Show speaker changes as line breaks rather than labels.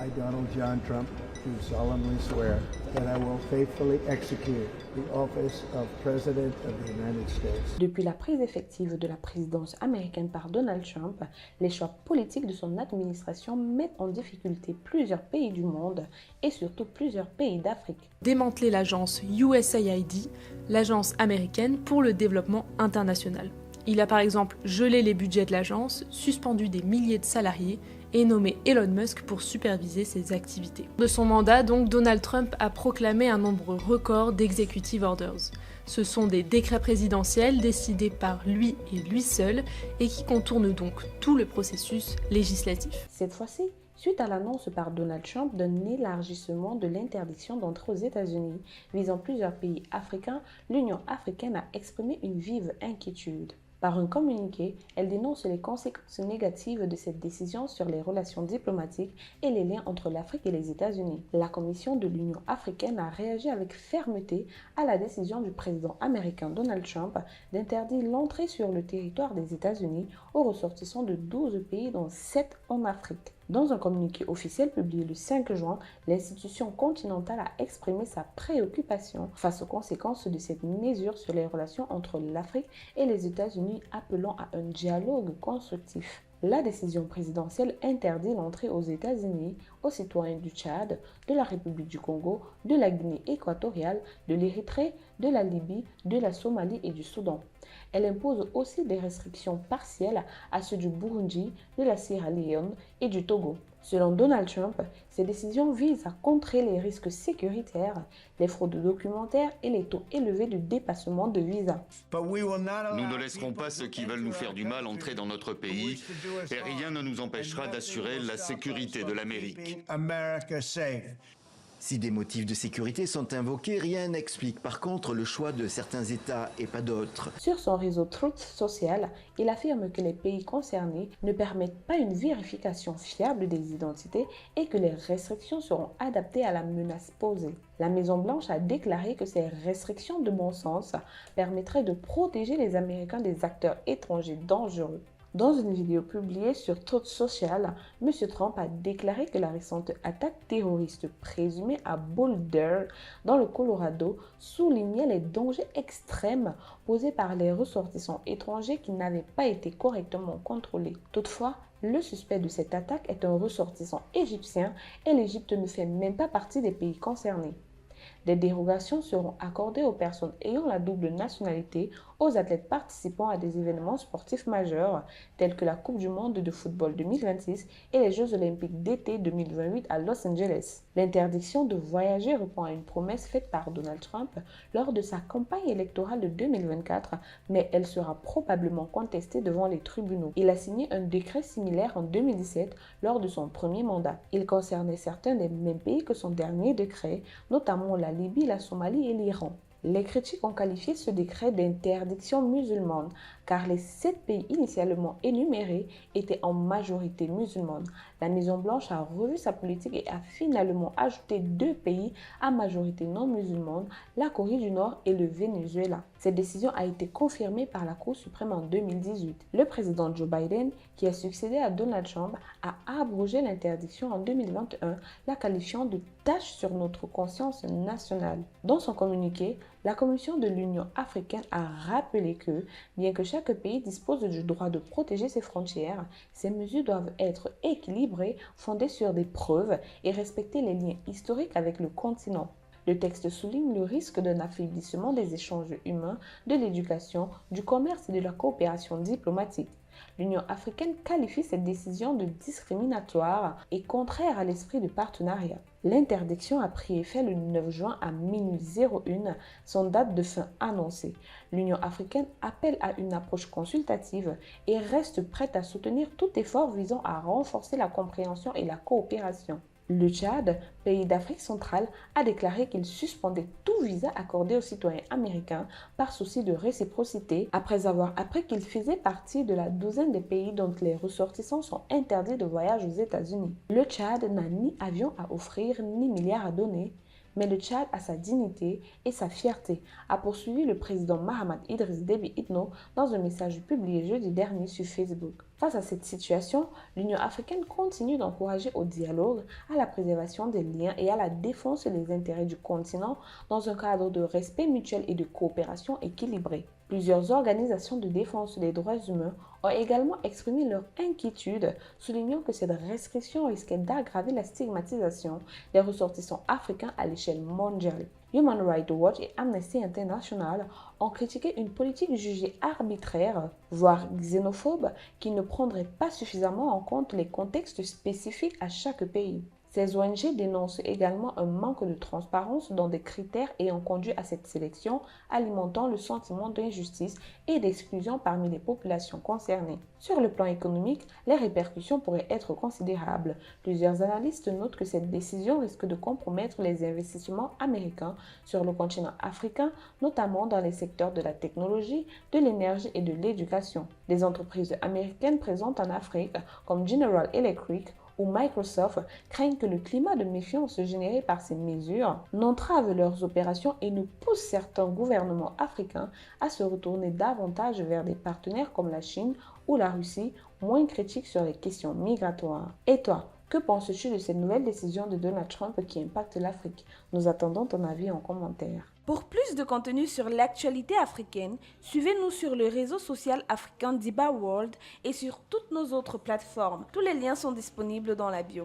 I, Donald John Trump, do solemnly swear that I will faithfully execute the office of President of the United States.
Depuis la prise effective de la présidence américaine par Donald Trump, les choix politiques de son administration mettent en difficulté plusieurs pays du monde et surtout plusieurs pays d'Afrique.
Démanteler l'agence USAID, l'agence américaine pour le développement international. Il a par exemple gelé les budgets de l'agence, suspendu des milliers de salariés et nommé Elon Musk pour superviser ses activités. De son mandat, donc, Donald Trump a proclamé un nombre record d'executive orders. Ce sont des décrets présidentiels décidés par lui et lui seul et qui contournent donc tout le processus législatif.
Cette fois-ci, suite à l'annonce par Donald Trump d'un élargissement de l'interdiction d'entrer aux États-Unis visant plusieurs pays africains, l'Union africaine a exprimé une vive inquiétude. Par un communiqué, elle dénonce les conséquences négatives de cette décision sur les relations diplomatiques et les liens entre l'Afrique et les États-Unis. La Commission de l'Union africaine a réagi avec fermeté à la décision du président américain Donald Trump d'interdire l'entrée sur le territoire des États-Unis aux ressortissants de 12 pays dont 7 en Afrique. Dans un communiqué officiel publié le 5 juin, l'institution continentale a exprimé sa préoccupation face aux conséquences de cette mesure sur les relations entre l'Afrique et les États-Unis, appelant à un dialogue constructif. La décision présidentielle interdit l'entrée aux États-Unis aux citoyens du Tchad, de la République du Congo, de la Guinée équatoriale, de l'Érythrée, de la Libye, de la Somalie et du Soudan. Elle impose aussi des restrictions partielles à ceux du Burundi, de la Sierra Leone et du Togo. Selon Donald Trump, ces décisions visent à contrer les risques sécuritaires, les fraudes documentaires et les taux élevés de dépassement de visa.
Nous ne laisserons pas ceux qui veulent nous faire du mal entrer dans notre pays et rien ne nous empêchera d'assurer la sécurité de l'Amérique.
Si des motifs de sécurité sont invoqués, rien n'explique par contre le choix de certains États et pas d'autres.
Sur son réseau Truth Social, il affirme que les pays concernés ne permettent pas une vérification fiable des identités et que les restrictions seront adaptées à la menace posée. La Maison-Blanche a déclaré que ces restrictions de bon sens permettraient de protéger les Américains des acteurs étrangers dangereux. Dans une vidéo publiée sur Truth Social, M. Trump a déclaré que la récente attaque terroriste présumée à Boulder, dans le Colorado, soulignait les dangers extrêmes posés par les ressortissants étrangers qui n'avaient pas été correctement contrôlés. Toutefois, le suspect de cette attaque est un ressortissant égyptien et l'Égypte ne fait même pas partie des pays concernés. Des dérogations seront accordées aux personnes ayant la double nationalité, aux athlètes participant à des événements sportifs majeurs tels que la Coupe du monde de football 2026 et les Jeux olympiques d'été 2028 à Los Angeles. L'interdiction de voyager répond à une promesse faite par Donald Trump lors de sa campagne électorale de 2024, mais elle sera probablement contestée devant les tribunaux. Il a signé un décret similaire en 2017 lors de son premier mandat. Il concernait certains des mêmes pays que son dernier décret, notamment la Libye, la Somalie et l'Iran. Les critiques ont qualifié ce décret d'interdiction musulmane car les 7 pays initialement énumérés étaient en majorité musulmane. La Maison-Blanche a revu sa politique et a finalement ajouté 2 pays à majorité non musulmane, la Corée du Nord et le Venezuela. Cette décision a été confirmée par la Cour suprême en 2018. Le président Joe Biden, qui a succédé à Donald Trump, a abrogé l'interdiction en 2021, la qualifiant de tâche sur notre conscience nationale. Dans son communiqué, la Commission de l'Union africaine a rappelé que, bien que chaque pays dispose du droit de protéger ses frontières, ces mesures doivent être équilibrées, fondées sur des preuves et respecter les liens historiques avec le continent. Le texte souligne le risque d'un affaiblissement des échanges humains, de l'éducation, du commerce et de la coopération diplomatique. L'Union africaine qualifie cette décision de discriminatoire et contraire à l'esprit de partenariat. L'interdiction a pris effet le 9 juin à minuit 01, son date de fin annoncée. L'Union africaine appelle à une approche consultative et reste prête à soutenir tout effort visant à renforcer la compréhension et la coopération. Le Tchad, pays d'Afrique centrale, a déclaré qu'il suspendait tout visa accordé aux citoyens américains par souci de réciprocité après avoir appris qu'il faisait partie de la douzaine des pays dont les ressortissants sont interdits de voyage aux États-Unis. Le Tchad n'a ni avion à offrir ni milliards à donner, Mais le Tchad a sa dignité et sa fierté, a poursuivi le président Mahamat Idriss Déby Itno dans un message publié jeudi dernier sur Facebook. Face à cette situation, l'Union africaine continue d'encourager au dialogue, à la préservation des liens et à la défense des intérêts du continent dans un cadre de respect mutuel et de coopération équilibrée. Plusieurs organisations de défense des droits humains ont également exprimé leur inquiétude, soulignant que cette restriction risquait d'aggraver la stigmatisation des ressortissants africains à l'échelle mondiale. Human Rights Watch et Amnesty International ont critiqué une politique jugée arbitraire, voire xénophobe, qui ne prendrait pas suffisamment en compte les contextes spécifiques à chaque pays. Ces ONG dénoncent également un manque de transparence dans des critères ayant conduit à cette sélection, alimentant le sentiment d'injustice et d'exclusion parmi les populations concernées. Sur le plan économique, les répercussions pourraient être considérables. Plusieurs analystes notent que cette décision risque de compromettre les investissements américains sur le continent africain, notamment dans les secteurs de la technologie, de l'énergie et de l'éducation. Des entreprises américaines présentes en Afrique, comme General Electric, ou Microsoft craignent que le climat de méfiance généré par ces mesures n'entrave leurs opérations et ne pousse certains gouvernements africains à se retourner davantage vers des partenaires comme la Chine ou la Russie, moins critiques sur les questions migratoires. Et toi, que penses-tu de cette nouvelle décision de Donald Trump qui impacte l'Afrique? Nous attendons ton avis en commentaire.
Pour plus de contenu sur l'actualité africaine, suivez-nous sur le réseau social africain Diba World et sur toutes nos autres plateformes. Tous les liens sont disponibles dans la bio.